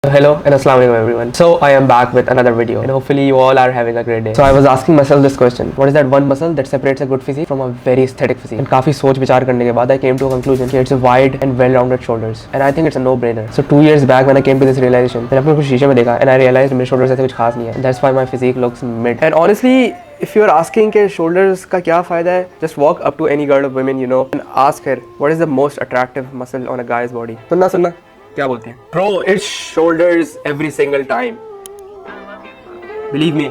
So hello and assalamu alaikum everyone. So I am back with another video and hopefully you all are having a great day. So I was asking myself this question: what is that one muscle that separates a good physique from a very aesthetic physique? And काफी सोच विचार करने के बाद I came to a conclusion that it's a wide and well-rounded shoulders, and I think it's a no-brainer. So 2 years back when I came to this realization, मैंने अपने कुछ शीशे में देखा and I realized मेरे shoulders ऐसे कुछ खास नहीं है. That's why my physique looks mid. And honestly, if you are asking के shoulders का क्या फायदा है, just walk up to any girl or women you know and ask her what is the most attractive muscle on a guy's body. सुनना क्या बोलते हैं? Bro, it's shoulders every single time. Believe me.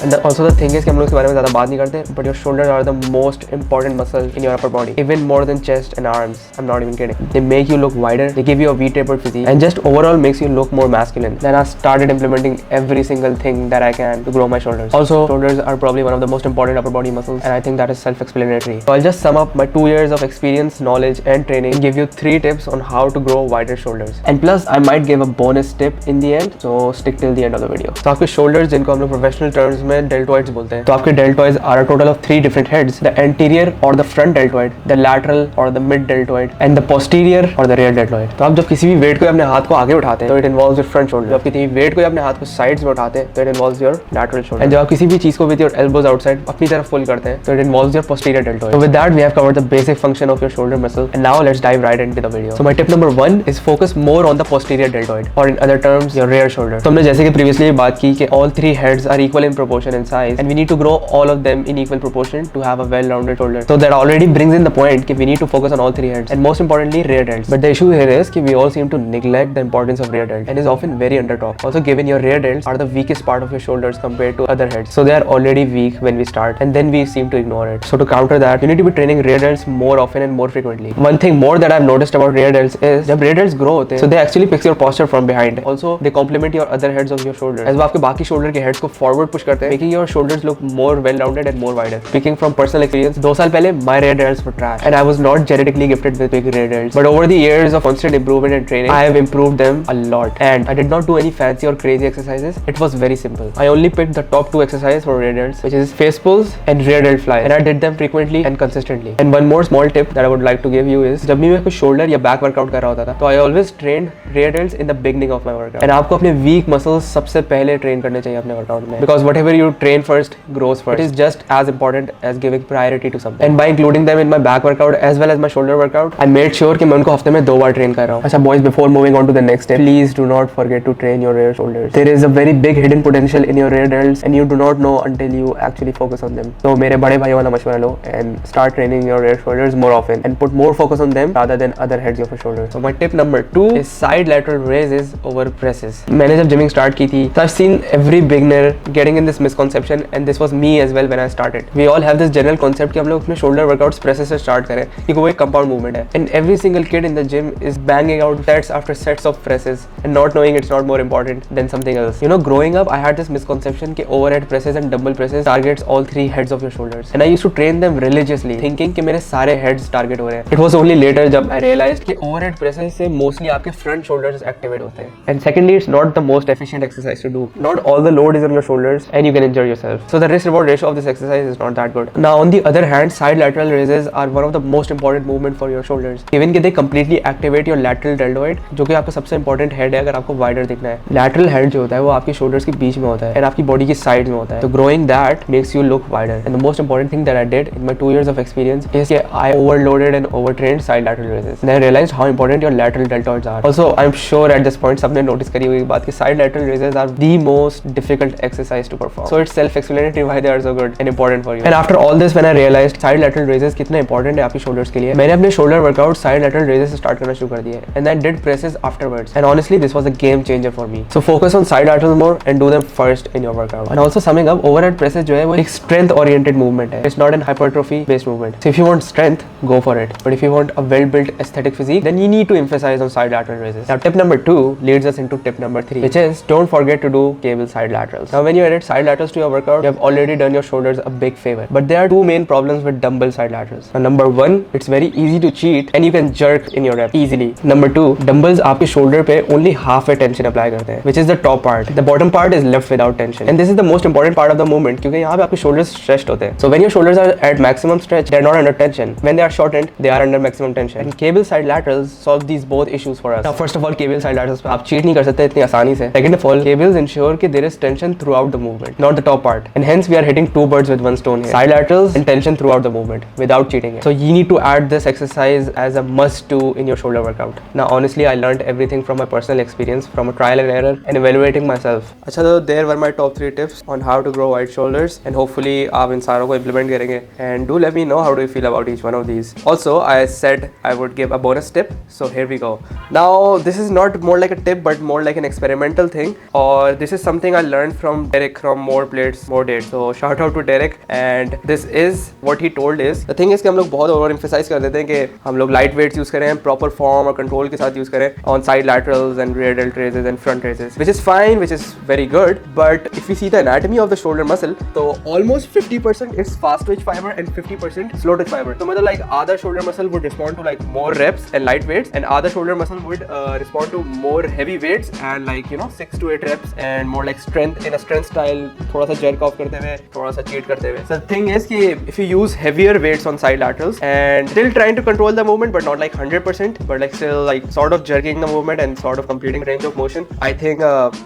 And also the thing is कि हम लोग इसके बारे में ज़्यादा बात नहीं करते, but your shoulders are the most important muscle in your upper body, even more than chest and arms. I'm not even kidding. They make you look wider, they give you a V-tapered physique, and just overall makes you look more masculine. Then I started implementing every single thing that I can to grow my shoulders. Also, shoulders are probably one of the most important upper body muscles, and I think that is self-explanatory. So I'll just sum up my 2 years of experience, knowledge, and training, and give you 3 tips on how to grow wider shoulders. And plus, I might give a bonus tip in the end, so stick till the end of the video. So आपके shoulders जिनको हम लोग professional terms में deltoids बोलते हैं, तो आपके deltoids are a total of 3 different heads: the anterior or the front deltoid, the lateral or the mid deltoid, and the posterior or the rear deltoid. तो आप जब किसी भी weight को अपने हाथ को आगे उठाते हैं तो it involves your front shoulder. जब किसी भी weight को अपने हाथ को sides में उठाते हैं तो it involves your lateral shoulder. And जब आप किसी भी चीज को with your elbows outside अपनी तरफ pull करते हैं तो it involves your posterior deltoid. So with that we have covered the basic function of your shoulder muscle, and now let's dive right into the video. So my tip number 1 is focus more on the posterior deltoid, or in other terms your rear shoulder. तो हमने जैसे कि previously बात की कि all 3 heads are equal in proportion in size, and we need to grow all of them in equal proportion to have a well-rounded shoulder. So that already brings in the point that we need to focus on all 3 heads, and most importantly rear delts. But the issue here is that we all seem to neglect the importance of rear delt, and is often very undertalked. Also, given your rear delts are the weakest part of your shoulders compared to other heads, so they are already weak when we start, and then we seem to ignore it. So to counter that, you need to be training rear delts more often and more frequently. One thing more that I've noticed about rear delts is जब rear delts grow होते हैं, so they actually fix your posture from behind. Also, they complement your other heads of your shoulders. as वो आपके बाकी shoulder के heads को forward push करते हैं, making your shoulders look more well-rounded and more wider. Speaking from personal experience, 2 साल पहले my rear delts were trash, and I was not genetically gifted with big rear delts. But over the years of constant improvement and training, I have improved them a lot. And I did not do any fancy or crazy exercises. It was very simple. I only picked the top 2 exercises for rear delts, which is face pulls and rear delt fly, and I did them frequently and consistently. And one more small tip that I would like to give you is जब भी मैं कोई shoulder या back workout कर रहा होता था, तो I always trained rear delts in the beginning of my workout. And आपको अपने weak muscles सबसे पहले train करने चाहिए अपने workout में, because whatever you train first grows first. It is just as important as giving priority to something. And by including them in my back workout as well as my shoulder workout, I made sure कि मैं उनको हफ्ते में 2 बार train कर रहा हूँ. अच्छा boys, before moving on to the next step, please do not forget to train your rear shoulders. There is a very big hidden potential in your rear delts, and you do not know until you actually focus on them. So मेरे बड़े भाइयों वाला मशवरा लो and start training your rear shoulders more often and put more focus on them rather than other heads of your shoulders. So my tip number 2 is side lateral raises over presses. मैंने जब gymming start की थी, so I've seen every beginner getting in this misconception, and this was me as well when I started. We all have this general concept कि हम लोग अपने shoulder workouts presses से start करें, क्योंकि वो एक compound movement है, and every single kid in the gym is banging out sets after sets of presses and not knowing it's not more important than something else. You know, growing up I had this misconception कि overhead presses and dumbbell presses targets all 3 heads of your shoulders, and I used to train them religiously thinking कि मेरे सारे heads target हो रहे हैं. It was only later जब I realized कि overhead presses से mostly आपके front shoulders activate होते हैं, and secondly it's not the most efficient exercise to do. Not all the load is on your shoulders and you can injure yourself. So the risk reward ratio of this exercise is not that good. Now on the other hand, side lateral raises are one of the most important movement for your shoulders, given कि they completely activate your lateral deltoid, जो कि आपका सबसे important head है अगर आपको wider दिखना है. Lateral head जो होता है वो आपके shoulders के बीच में होता है and आपकी body की sides में होता है. So growing that makes you look wider. And the most important thing that I did in my 2 years of experience is that I overloaded and overtrained side lateral raises. And I realized how important your lateral deltoids are. Also, I'm sure at this point सबने notice करी हुई बात कि side lateral raises are the most difficult exercise to perform. So it's self-explanatory why they are so good and important for you. And after all this, when I realized side lateral raises कितने important है आपकी shoulders के लिए, मैंने अपने shoulder workout side lateral raises से start करना शुरू कर दिया, and I did presses afterwards. And honestly, this was a game changer for me. So focus on side laterals more and do them first in your workout. And also summing up, overhead presses जो है वो एक strength oriented movement है. It's not an hypertrophy based movement. So if you want strength, go for it. But if you want a well-built aesthetic physique, then you need to emphasize on side lateral raises. Now tip number 2 leads us into tip number 3, which is don't forget to do cable side laterals. Now when you edit side laterals to your workout, you have already done your shoulders a big favor. But there are two main problems with dumbbell side laterals. Number one, it's very easy to cheat and you can jerk in your rep easily. Number two, dumbbells आपके shoulder पे only half a tension apply करते हैं, which is the top part. The bottom part is left without tension. And this is the most important part of the movement क्योंकि यहाँ पे आपके shoulders stretched होते हैं. So when your shoulders are at maximum stretch, they are not under tension. When they are shortened, they are under maximum tension. And cable side laterals solve these both issues for us. Now first of all, cable side laterals पे आप cheat नहीं कर सकते इतनी आसानी से. Second of all, cables ensure कि there is tension throughout the movement, not the top part. And hence we are hitting two birds with one stone here. Side laterals and tension throughout the movement without cheating it. So you need to add this exercise as a must do in your shoulder workout. Now honestly, I learned everything from my personal experience, from a trial and error and evaluating myself. अच्छा तो there were my top 3 tips on how to grow wide shoulders and hopefully आप इन सारों को implement करेंगे. And do let me know how do you feel about each one of these. Also, I said I would give a bonus tip, so here we go. Now this is not more like a tip but more like an experimental thing, or this is something I learned from Derek from More Plates More Dates. So shout out to Derek, and this is what he told is the thing is कि हम लोग बहुत over emphasize कर देते हैं कि हम लोग light weights use करें, proper form और control के साथ use करें on side laterals and rear delt raises and front raises, which is fine, which is very good. But if we see the anatomy of the shoulder muscle, so almost 50% is fast twitch fiber and 50% slow twitch fiber. So मतलब like other shoulder muscle would respond to like more reps and light weights, and other shoulder muscle would respond to more heavy weights and like 6 to 8 reps and more like strength in a strength style, थोड़ा सा jerk off करते हुए, थोड़ा सा cheat करते हुए. So the thing is कि if you use heavier weights on side laterals and still trying to control the movement but not like 100%, but like still like sort of jerking the movement and sort of completing range of motion, I think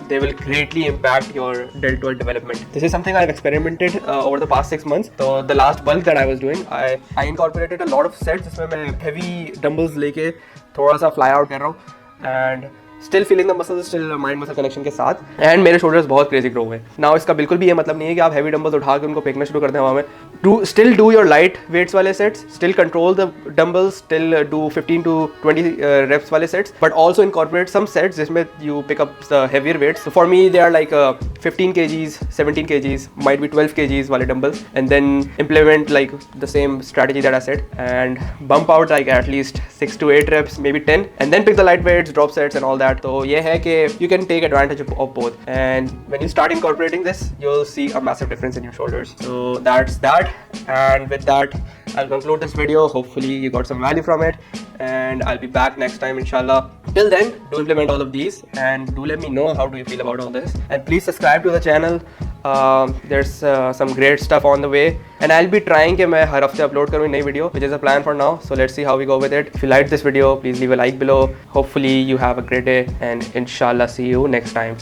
they will greatly impact your deltoid development. This is something I've experimented over the past 6 months. So the last bulk that I was doing, I incorporated a lot of sets जिसमें मैं heavy dumbbells लेके थोड़ा सा fly out कर रहा हूँ and still feeling the muscles, still mind muscle connection के साथ, and मेरे shoulders बहुत crazy grow हुए. Now इसका बिल्कुल भी ये मतलब नहीं है कि आप heavy dumbbells उठा के उनको फेंकना शुरू कर दें हवा में. Still do your light weights वाले sets, still control the dumbbells, still do 15 to 20 reps वाले sets, but also incorporate some sets जिसमें you pick up the heavier weights. So for me they are like 15 kgs, 17 kgs, might be 12 kgs वाले dumbbells, and then implement like the same strategy that I said and bump out like at least 6 to 8 reps, maybe 10, and then pick the light weights, drop sets and all that. So ये है कि you can take advantage of both, and when you start incorporating this, you'll see a massive difference in your shoulders. So that's that, and with that I'll conclude this video. Hopefully you got some value from it, and I'll be back next time inshallah. Till then, do implement all of these and do let me know how do you feel about all this, and please subscribe to the channel. There's some great stuff on the way, and I'll be trying कि मैं हर हफ्ते upload करूँ नई video, which is a plan for now. So let's see how we go with it. If you liked this video, please leave a like below. Hopefully you have a great day, and inshallah see you next time.